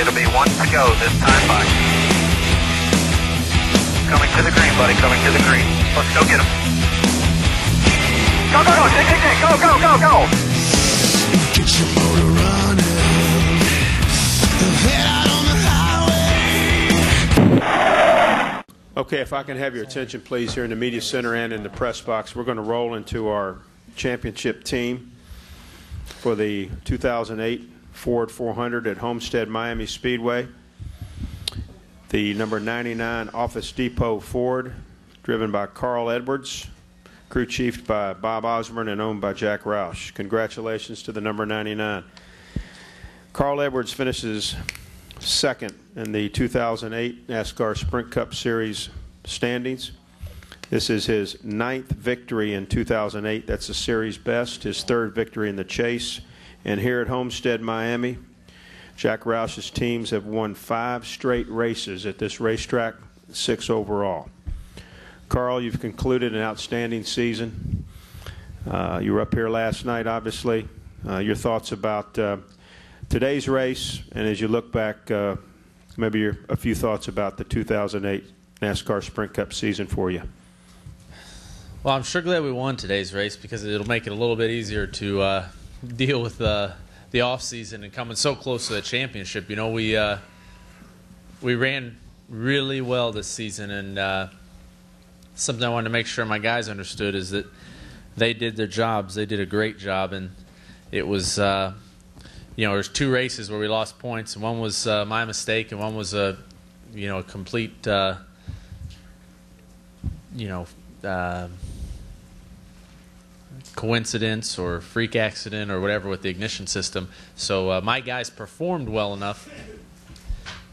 It'll be one to go this time by. Coming to the green, buddy, coming to the green. Let's go get him. Go, go, go, go, go, go, go! Get your motor running. Head out on the highway. Okay, if I can have your attention, please, here in the media center and in the press box. We're going to roll into our championship team for the 2008 Ford 400 at Homestead Miami Speedway. The number 99 Office Depot Ford, driven by Carl Edwards, crew chiefed by Bob Osborne and owned by Jack Roush. Congratulations to the number 99. Carl Edwards finishes second in the 2008 NASCAR Sprint Cup Series standings. This is his 9th victory in 2008. That's the series best, his 3rd victory in the chase. And here at Homestead Miami, Jack Roush's teams have won 5 straight races at this racetrack, 6 overall. Carl, you've concluded an outstanding season. You were up here last night, obviously. Your thoughts about today's race, and as you look back, maybe a few thoughts about the 2008 NASCAR Sprint Cup season for you. Well, I'm sure glad we won today's race because it'll make it a little bit easier to deal with the off season and coming so close to the championship. You know, we ran really well this season, and something I wanted to make sure my guys understood is that they did their jobs. They did a great job, and it was you know, there's 2 races where we lost points, and one was my mistake, and one was a complete coincidence or freak accident or whatever with the ignition system. So my guys performed well enough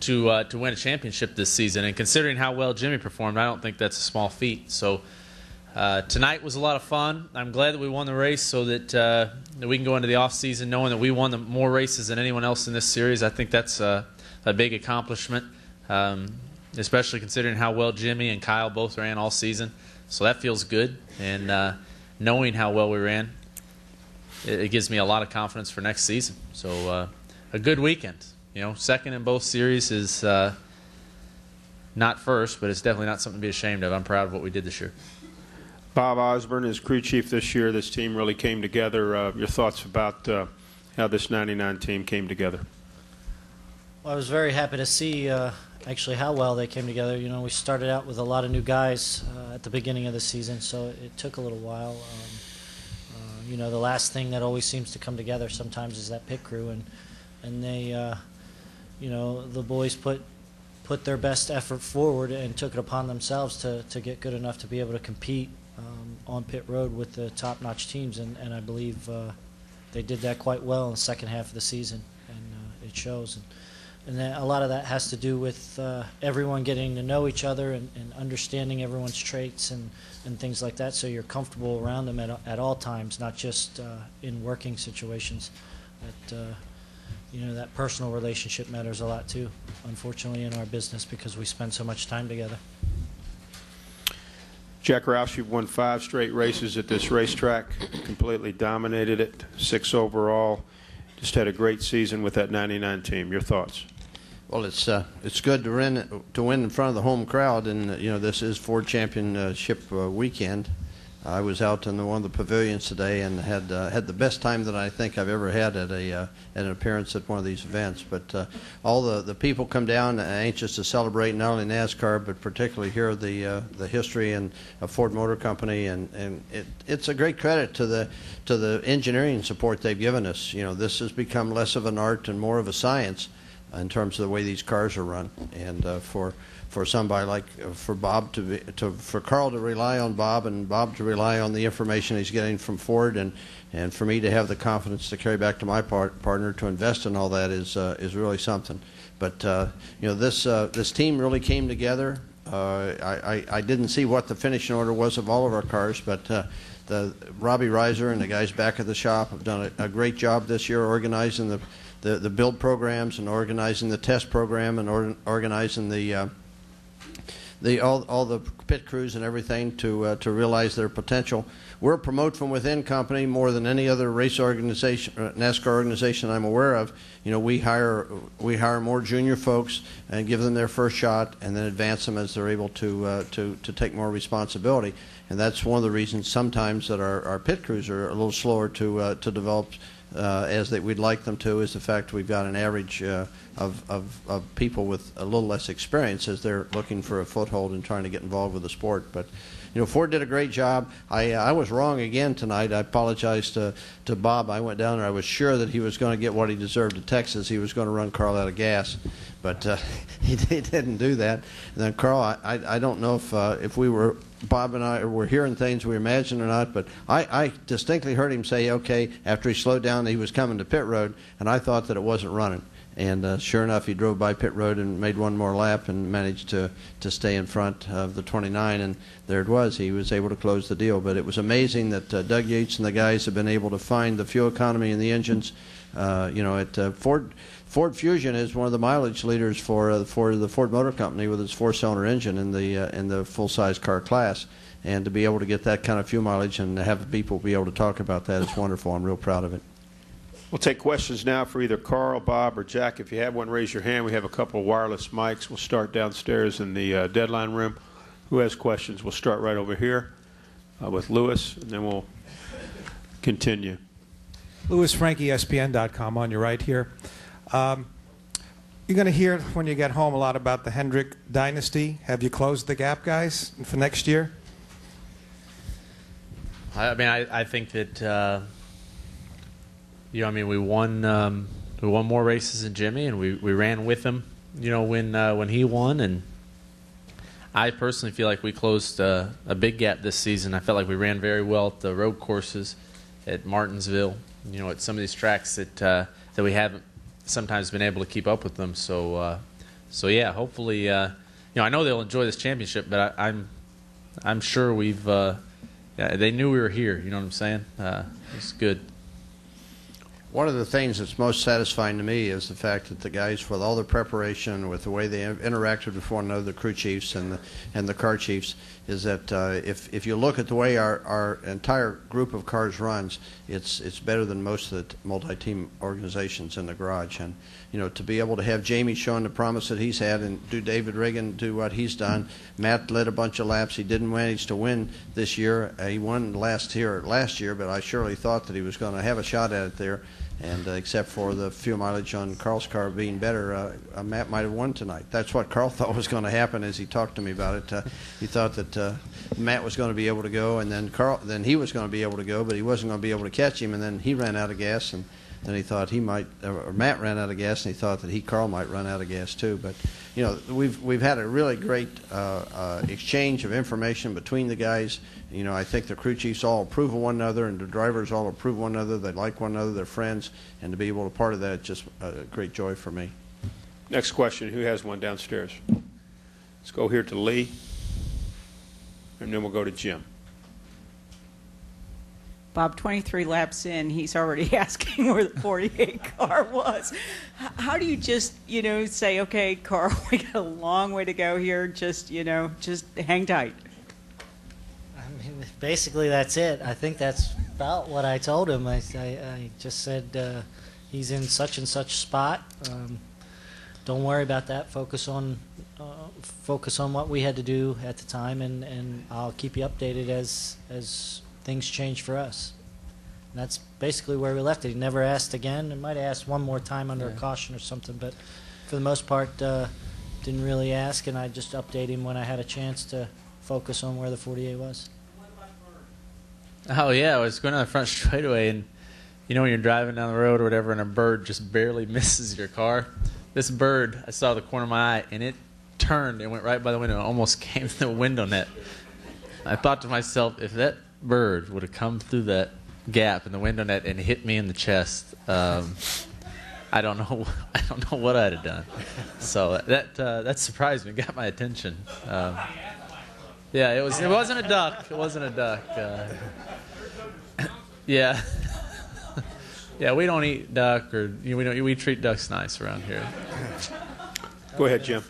to win a championship this season, and considering how well Jimmy performed, I don't think that's a small feat. So tonight was a lot of fun. I'm glad that we won the race so that we can go into the off season knowing that we won more races than anyone else in this series. I think that's a big accomplishment, especially considering how well Jimmy and Kyle both ran all season. So that feels good, and knowing how well we ran, it gives me a lot of confidence for next season. So a good weekend. You know, second in both series is not first, but it's definitely not something to be ashamed of. I'm proud of what we did this year. Bob Osborne is crew chief this year. This team really came together. Your thoughts about how this 99 team came together? Well, I was very happy to see actually how well they came together. You know, we started out with a lot of new guys at the beginning of the season, so it took a little while. You know, the last thing that always seems to come together sometimes is that pit crew, and they, you know, the boys put their best effort forward and took it upon themselves to get good enough to be able to compete on pit road with the top-notch teams, and I believe they did that quite well in the second half of the season, and it shows. And a lot of that has to do with everyone getting to know each other and understanding everyone's traits and things like that, so you're comfortable around them at all times, not just in working situations. You know, that personal relationship matters a lot too, unfortunately, in our business because we spend so much time together. Jack Roush, you've won 5 straight races at this racetrack, completely dominated it, 6 overall. Just had a great season with that 99 team. Your thoughts? Well, it's good to win in front of the home crowd, and you know, this is Ford Championship weekend. I was out in one of the pavilions today and had the best time that I think I've ever had at an appearance at one of these events. But all the people come down anxious to celebrate not only NASCAR but particularly hear the history and Ford Motor Company, and it's a great credit to the engineering support they've given us. You know, this has become less of an art and more of a science in terms of the way these cars are run, and for somebody like for Carl to rely on Bob, and Bob to rely on the information he's getting from Ford, and for me to have the confidence to carry back to my partner to invest in all that is really something. But you know, this team really came together. I didn't see what the finishing order was of all of our cars, but the Robbie Reiser and the guys back at the shop have done a great job this year organizing the build programs and organizing the test program and organizing the all the pit crews and everything to realize their potential. We're a promote from within company more than any other race organization, NASCAR organization I'm aware of. You know, we hire more junior folks and give them their first shot, and then advance them as they're able to take more responsibility. And that's one of the reasons sometimes that our pit crews are a little slower to develop as we'd like them to, is the fact we've got an average of people with a little less experience as they're looking for a foothold and trying to get involved with the sport. But you know, Ford did a great job. I was wrong again tonight. I apologize to Bob. I went down there. I was sure that he was going to get what he deserved at Texas. He was going to run Carl out of gas, but he didn't do that. And then Carl, I don't know if we were, Bob and I were hearing things we imagined or not, but I distinctly heard him say, okay, after he slowed down, he was coming to pit road, and I thought that it wasn't running. And sure enough, he drove by pit road and made one more lap and managed to stay in front of the 29, and there it was. He was able to close the deal. But it was amazing that Doug Yates and the guys have been able to find the fuel economy in the engines. You know, Ford Fusion is one of the mileage leaders for the Ford Motor Company with its 4-cylinder engine in the full-size car class. And to be able to get that kind of fuel mileage and have people be able to talk about that is wonderful. I'm real proud of it. We'll take questions now for either Carl, Bob, or Jack. If you have one, raise your hand. We have a couple of wireless mics. We'll start downstairs in the deadline room. Who has questions? We'll start right over here with Lewis, and then we'll continue. Louis Frank, ESPN.com, on your right here. You're going to hear when you get home a lot about the Hendrick dynasty. Have you closed the gap, guys, for next year? I mean, I think that you know, I mean, we won more races than Jimmy, and we ran with him, you know, when he won. And I personally feel like we closed a big gap this season. I felt like we ran very well at the road courses, at Martinsville, you know, at some of these tracks that we haven't sometimes been able to keep up with them. So yeah, hopefully, you know, I know they'll enjoy this championship, but I'm sure we've yeah, they knew we were here. You know what I'm saying? It's good. One of the things that's most satisfying to me is the fact that the guys, with all the preparation, with the way they interacted with one another, the crew chiefs and the car chiefs, is that if you look at the way our entire group of cars runs, it's better than most of the multi-team organizations in the garage. And you know, to be able to have Jamie showing the promise that he's had, and do David Riggin do what he's done. Matt led a bunch of laps. He didn't manage to win this year. He won last year, but I surely thought that he was going to have a shot at it there. And except for the fuel mileage on Carl's car being better, Matt might have won tonight. That's what Carl thought was going to happen as he talked to me about it. He thought that Matt was going to be able to go, and then he was going to be able to go, but he wasn't going to be able to catch him. And then he ran out of gas, and then he thought he might, or Matt ran out of gas, and he thought that Carl might run out of gas too. But you know, we've had a really great exchange of information between the guys. You know, I think the crew chiefs all approve of one another, and the drivers all approve of one another. They like one another. They're friends, and to be able to be part of that, it's just a great joy for me. Next question. Who has one downstairs? Let's go here to Lee, and then we'll go to Jim. Bob, 23 laps in, he's already asking where the 48 car was. How do you just, you know, say, okay, Carl, we got a long way to go here. Just, you know, just hang tight. I mean, basically that's it. I think that's about what I told him. I just said he's in such and such spot. Don't worry about that. Focus on what we had to do at the time, and I'll keep you updated as things change for us. And that's basically where we left it. He never asked again. He might have asked one more time under a caution or something, but for the most part, didn't really ask, and I just updated him when I had a chance to focus on where the 48 was. Oh yeah, I was going down the front straightaway, and you know when you're driving down the road or whatever, and a bird just barely misses your car. This bird, I saw the corner of my eye, and it turned and went right by the window and almost came to the window net. I thought to myself, if that bird would have come through that gap in the window net and hit me in the chest, I don't know what I'd have done. So that surprised me, got my attention. Yeah, it wasn't a duck. It wasn't a duck. Yeah, yeah. We don't eat duck, or we treat ducks nice around here. Go ahead, Jim.